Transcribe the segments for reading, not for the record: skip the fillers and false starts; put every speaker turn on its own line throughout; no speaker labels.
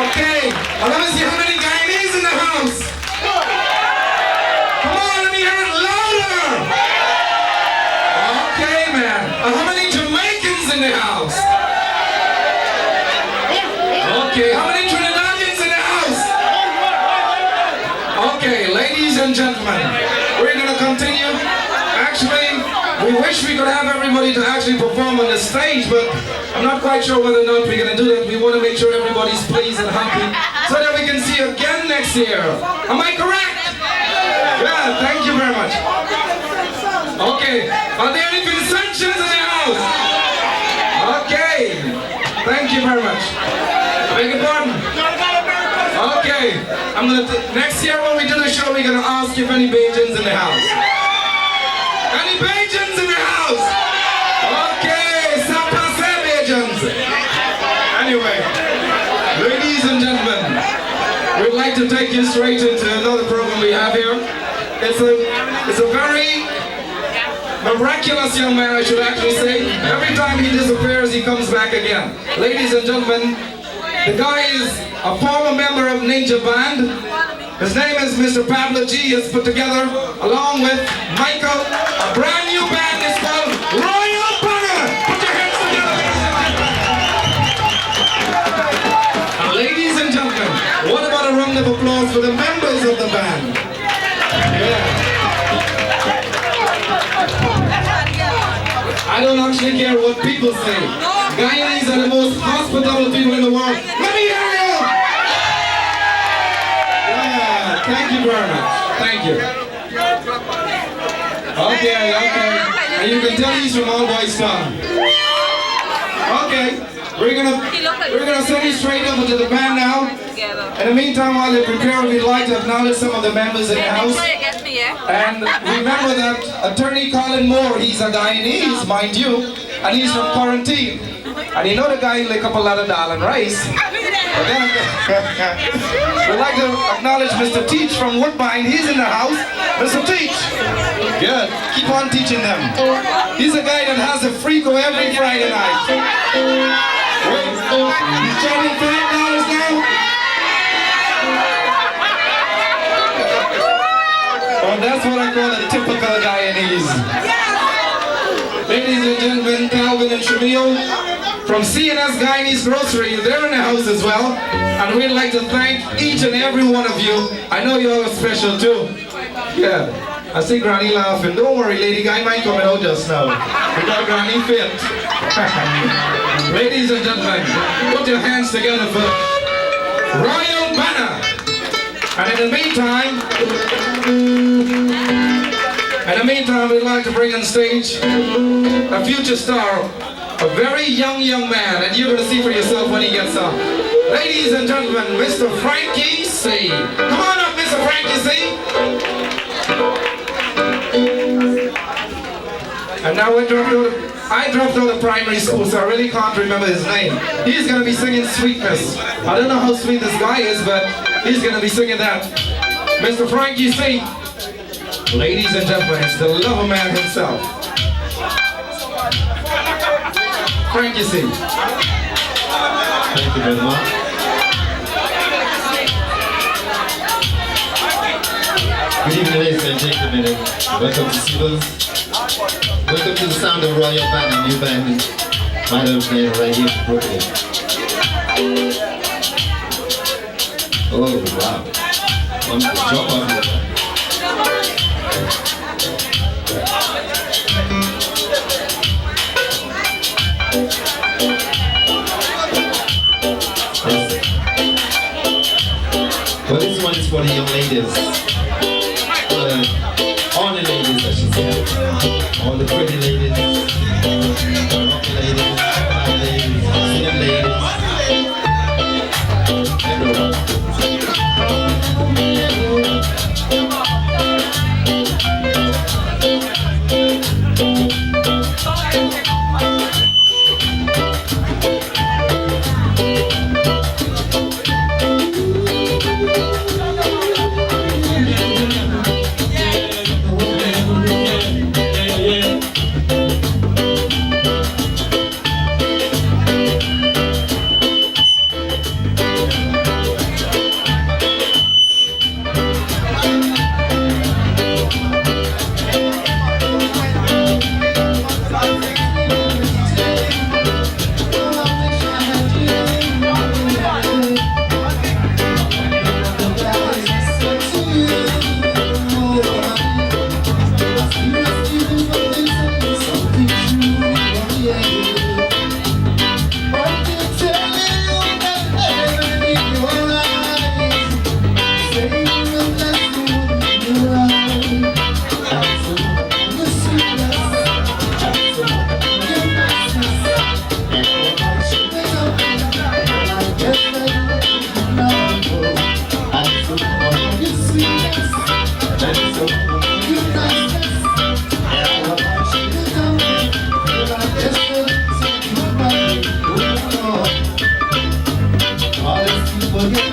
Okay. Well, let me see how many Guyanese in the house. Come on, let me hear it louder. Okay, man. How many Jamaicans in the house? Okay, how many Trinidadians in the house? Okay, ladies and gentlemen, we're gonna continue. Actually, we wish we could have everybody to actually perform on the stage, but I'm not quite sure whether or not we're gonna do that. We want to make sure everybody's pleased and happy so that we can see you again next year. Am I correct? Yeah, thank you very much. Okay, are there any concessions in the house? Okay, thank you very much. Beg your pardon? Okay, next year when we do the show, we're gonna ask if any Bajans in the house. Any Bajans in the house? Okay, Sapase Bajans. Anyway, ladies and gentlemen, we'd like to take you straight into another program we have here. It's a very miraculous young man, I should actually say. Every time he disappears, he comes back again. Ladies and gentlemen, the guy is a former member of Ninja Band. His name is Mr. Pablo G. He has put together, along with Michael, a brand new band. It's called Royal Banner. Put your hands together, ladies and gentlemen. What about a round of applause for the members of the band? Yeah. I don't actually care what people say. Guyanese are the most hospitable people in the world. Let me hear you! Yeah, thank you very much. Thank you. Okay. And you can tell he's from All Boys Town. Okay, we're gonna send you straight over to the band now. In the meantime, while they prepare, we'd like to acknowledge some of the members in the house. And remember that Attorney Colin Moore, he's a Guyanese, mind you, and he's from Quarantine. And you know the guy lick up a lot of dal and rice. But then, we'd like to acknowledge Mr. Teach from Woodbine. He's in the house. Mr. Teach. Good. Keep on teaching them. He's a guy that has a freako every Friday night. Wait, he's charging $5 now? Oh, that's what I call a typical Guyanese. Ladies and gentlemen, Calvin and Shamil from C&S Guyanese Grocery, they're in the house as well. And we'd like to thank each and every one of you. I know you're all special too. Yeah, I see Granny laughing. Don't worry, Lady Guy might come out just now. We got Granny fit. Ladies and gentlemen, put your hands together for Royal Banner. And in the meantime, we'd like to bring on stage a future star, a very young man, and you're going to see for yourself when he gets up. Ladies and gentlemen, Mr. Frankie C. Come on up, Mr. Frankie C. And now I dropped out of primary school, so I really can't remember his name. He's going to be singing Sweetness. I don't know how sweet this guy is, but he's going to be singing that. Mr. Frankie C. Ladies and gentlemen, it's the lover man himself. Frankie C.
Thank you very much. Good evening, ladies and gentlemen. Welcome to Sybils. Welcome to the sound of Royal Band, a new band. My little playing right here in Brooklyn. Oh, wow. I'm going to jump on here. Well, this one is for the young ladies. All the ladies, I should say. All the pretty ladies. Rocky ladies, high ladies, singing ladies. Everyone.
Thank you.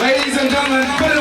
Ladies and gentlemen,